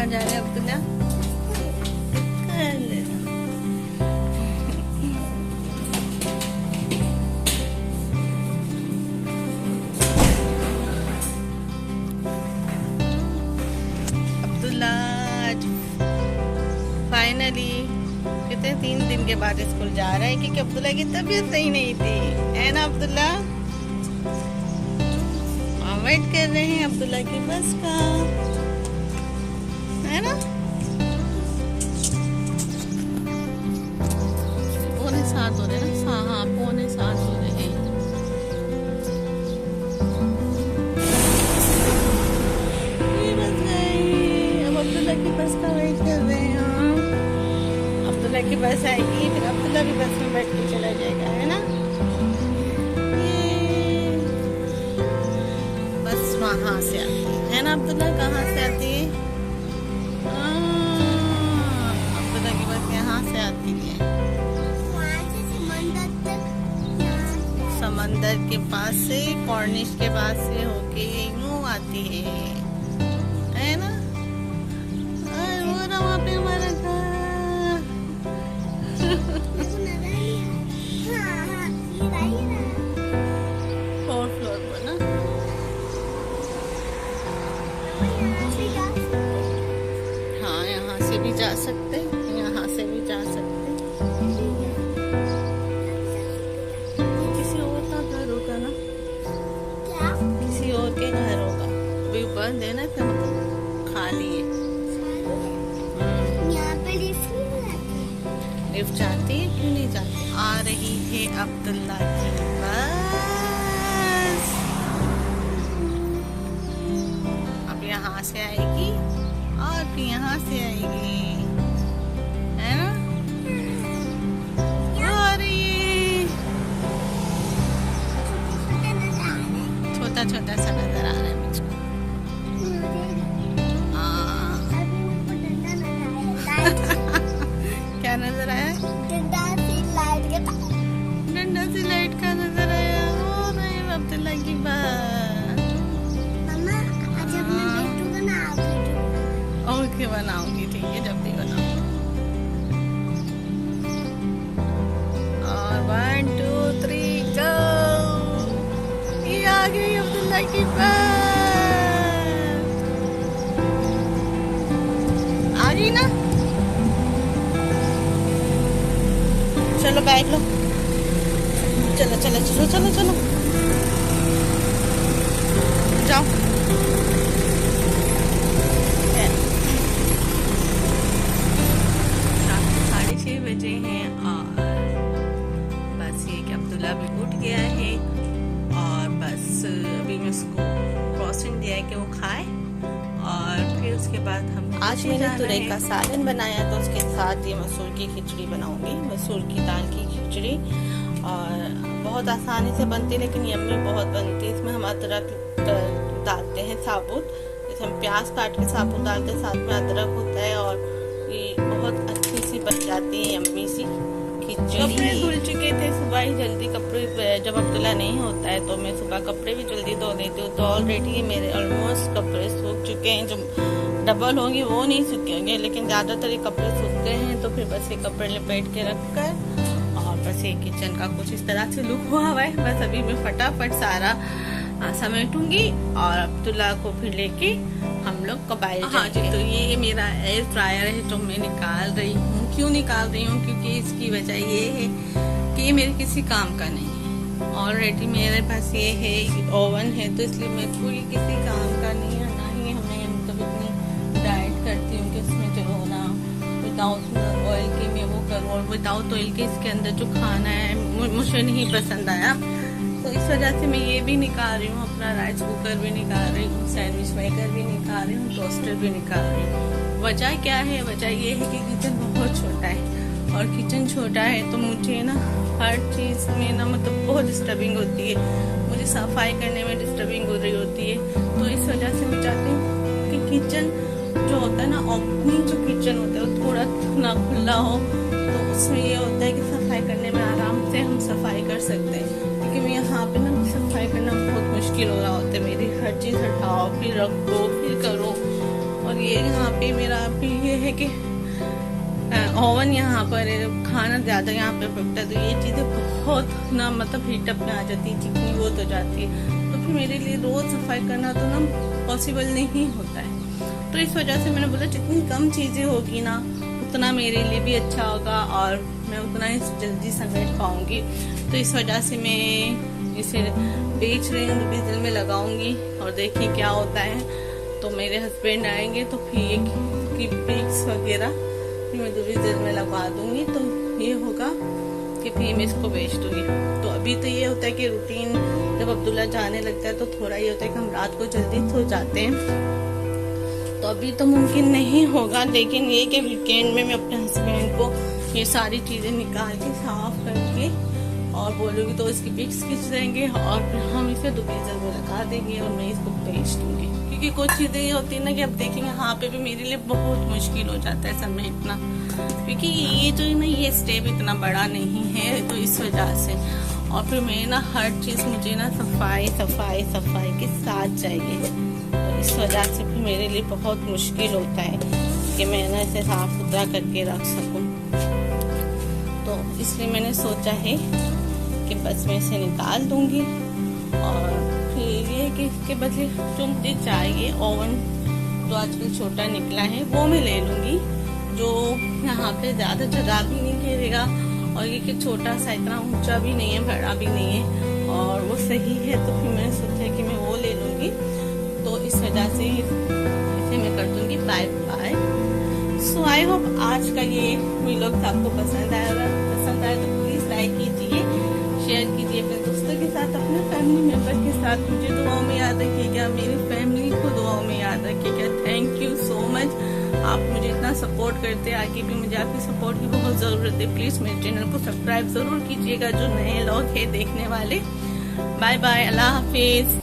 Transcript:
कहाँ जा रहे हैं अब्दुल्ला? अब्दुल्ला फाइनली कितने 3 दिन के बाद स्कूल जा रहा है क्योंकि अब्दुल्ला की तबीयत सही नहीं थी, है ना अब्दुल्ला? वेट कर रहे हैं अब्दुल्ला की बस का, है ना? 6:45 हो रहे हैं ना? हाँ 6:45 हो रहे हैं। ये बस गई, अब अब्दुल्ला की बस का वेट कर रहे हैं। अब्दुल्ला की बस आएगी फिर अब्दुल्ला भी बस में बैठ के चला जाएगा, है ना? वहाँ से आती है ना अब्दुल्ला? कहाँ से आती है? अब्दुल्ला की बस यहाँ से आती है, समंदर के पास से, कॉर्निश के पास से होके यूं आती है ना? वो रहा वहाँ पे हमारा घर। 4th फ्लोर पर ना? हाँ यहाँ से भी जा सकते, यहाँ से भी जा सकते। किसी और का घर होगा ना? क्या? किसी और के घर होगा, अभी बंद है ना, तो मतलब खाली है। यहाँ पे लिफ्ट नहीं जाती? लिफ्ट जाती है, क्यों नहीं जाती? आ रही है अब्दुल्ला की बस, अब यहाँ से आएगी और फिर यहाँ से आएगी, है ना? छोटा छोटा सा नजर आ रहा है मुझको। क्या नजर आया? डंडा सी लाइट का नजर आया। और अब्दुल्ला की बात ओके बनाऊंगी, ठीक है, जब भी बनाऊंगी। और 1 2 3 गो, ये आ गई अब्दुल्ला की बात, आ गई ना? चलो बैग लो, चलो चलो चलो चलो चलो जाओ। 6:30 बजे हैं और बस ये कि अब्दुल्ला भी उठ गया है और बस अभी मैं उसको क्रॉसिंग दिया है कि वो खाए और फिर उसके बाद हम आज मैंने तुरई का सालन बनाया, तो उसके साथ ये मसूर की खिचड़ी बनाऊंगी, मसूर की दाल की खिचड़ी। और बहुत आसानी से बनती है लेकिन यम्मी बहुत बनती है। इसमें हम अदरक डालते हैं साबुत, जैसे हम प्याज काट के साबुत डालते हैं, साथ में अदरक होता है और ये बहुत अच्छी सी बन जाती है यम्मी सी खिचड़ी। कपड़े धुल चुके थे सुबह ही जल्दी, कपड़े जब अब्दुल्ला नहीं होता है तो मैं सुबह कपड़े भी जल्दी धो देती हूँ, तो ऑलरेडी मेरे ऑलमोस्ट कपड़े सूख चुके हैं। जो डबल होंगे वो नहीं सूखे होंगे, लेकिन ज़्यादातर ये कपड़े सूखते हैं, तो फिर बस ये कपड़े लपेट के रख कर और बस ये किचन का कुछ इस तरह से लुक हुआ है। बस अभी मैं फटाफट सारा समेटूंगी और अब्दुल्ला को फिर लेके हम लोग कबाइल जाएंगे। हाँ जी, तो ये मेरा एयर फ्रायर है जो मैं निकाल रही हूँ। क्यों निकाल रही हूँ? क्योंकि इसकी वजह ये है कि ये मेरे किसी काम का नहीं है। ऑलरेडी मेरे पास ये है ओवन है, तो इसलिए मैं कोई किसी काम का नहीं है, ना ही हमें मतलब इतनी डाइट करती हूँ कि उसमें चलो ना विदाउट ऑयल के मैं वो करूँ, और विदाउट ऑयल के इसके अंदर जो खाना है मुझे नहीं पसंद आया, तो इस वजह से मैं ये भी निकाल रही हूँ। अपना राइस कुकर भी निकाल रही हूँ, सैंडविच मेकर भी निकाल रही हूँ, टोस्टर भी निकाल रही हूँ। वजह क्या है? वजह ये है कि किचन बहुत छोटा है, और किचन छोटा है तो मुझे ना हर चीज़ में ना मतलब बहुत डिस्टर्बिंग होती है, मुझे सफाई करने में डिस्टर्बिंग हो रही होती है। तो इस वजह से मैं चाहती हूँ कि किचन जो होता है ना, ओपनिंग जो किचन होता है वो थोड़ा ना खुला हो, तो उसमें ये होता है कि सफाई करने में आराम से हम सफाई कर सकते हैं। क्योंकि मैं यहाँ पे ना सफाई करना बहुत मुश्किल हो रहा होता है मेरी, हर चीज़ हटाओ फिर रखो फिर करो, और ये यहाँ पे मेरा भी ये है कि ओवन यहाँ पर खाना ज़्यादा यहाँ पे पकता है, तो ये चीज़ें बहुत ना मतलब हीटअप में आ जाती है, चिकनी बहुत हो जाती है, तो फिर मेरे लिए रोज़ सफाई करना तो ना पॉसिबल नहीं होता है। तो इस वजह से मैंने बोला जितनी कम चीज़ें होगी ना उतना मेरे लिए भी अच्छा होगा और मैं उतना ही जल्दी समेट पाऊँगी। तो इस वजह से मैं इसे बेच रही हूँ, डीजल में लगाऊंगी और देखिए क्या होता है। तो मेरे हस्बैंड आएंगे तो फिर की पिक्स वगैरह फिर मैं डीजल में लगा दूंगी, तो ये होगा कि फिर मैं इसको बेच दूंगी। तो अभी तो ये होता है कि रूटीन जब अब्दुल्ला जाने लगता है तो थोड़ा ये होता है कि हम रात को जल्दी सो जाते हैं, तो अभी तो मुमकिन नहीं होगा, लेकिन ये कि वीकेंड में मैं अपने हस्बैंड को ये सारी चीज़ें निकाल के साफ करके और बोलूँगी तो इसकी पिक्स खींच देंगे और फिर हम इसे डीजल में लगा देंगे और मैं इसको बेच दूंगी। क्योंकि कुछ चीज़ें ये होती है ना कि अब देखेंगे यहाँ पे भी मेरे लिए बहुत मुश्किल हो जाता है समेटना, क्योंकि ये जो है ना ये स्टेप इतना बड़ा नहीं है, तो इस वजह से। और फिर मैं ना हर चीज़ मुझे ना सफाई सफाई सफाई के साथ चाहिए, तो इस वजह से फिर मेरे लिए बहुत मुश्किल होता है कि मैं ना इसे साफ सुथरा करके रख सकूँ। तो इसलिए मैंने सोचा है कि बस मैं इसे निकाल दूंगी और फिर ये कि इसके बदले जो मुझे चाहिए ओवन जो आजकल छोटा निकला है वो मैं ले लूँगी, जो यहाँ पे ज़्यादा जगह भी नहीं घेरेगा और ये कि छोटा सा इतना ऊंचा भी नहीं है, बड़ा भी नहीं है और वो सही है। तो फिर मैंने सोचा कि मैं वो ले लूँगी, तो इस वजह से इसे मैं कर दूँगी bye bye. So I hope आज का ये व्लॉग आपको पसंद आया तो प्लीज़ लाइक कीजिए, शेयर कीजिए अपने दोस्तों के साथ, अपने फैमिली मेम्बर के साथ। मुझे दुआओं में याद रखिएगा, मेरी फैमिली को दुआओं में याद रखिएगा। थैंक यू सो मच, आप मुझे इतना सपोर्ट करते हैं, आगे भी मुझे आपकी सपोर्ट की बहुत ज़रूरत है। प्लीज़ मेरे चैनल को सब्सक्राइब ज़रूर कीजिएगा जो नए लोग हैं देखने वाले। बाय बाय, अल्लाह हाफिज़।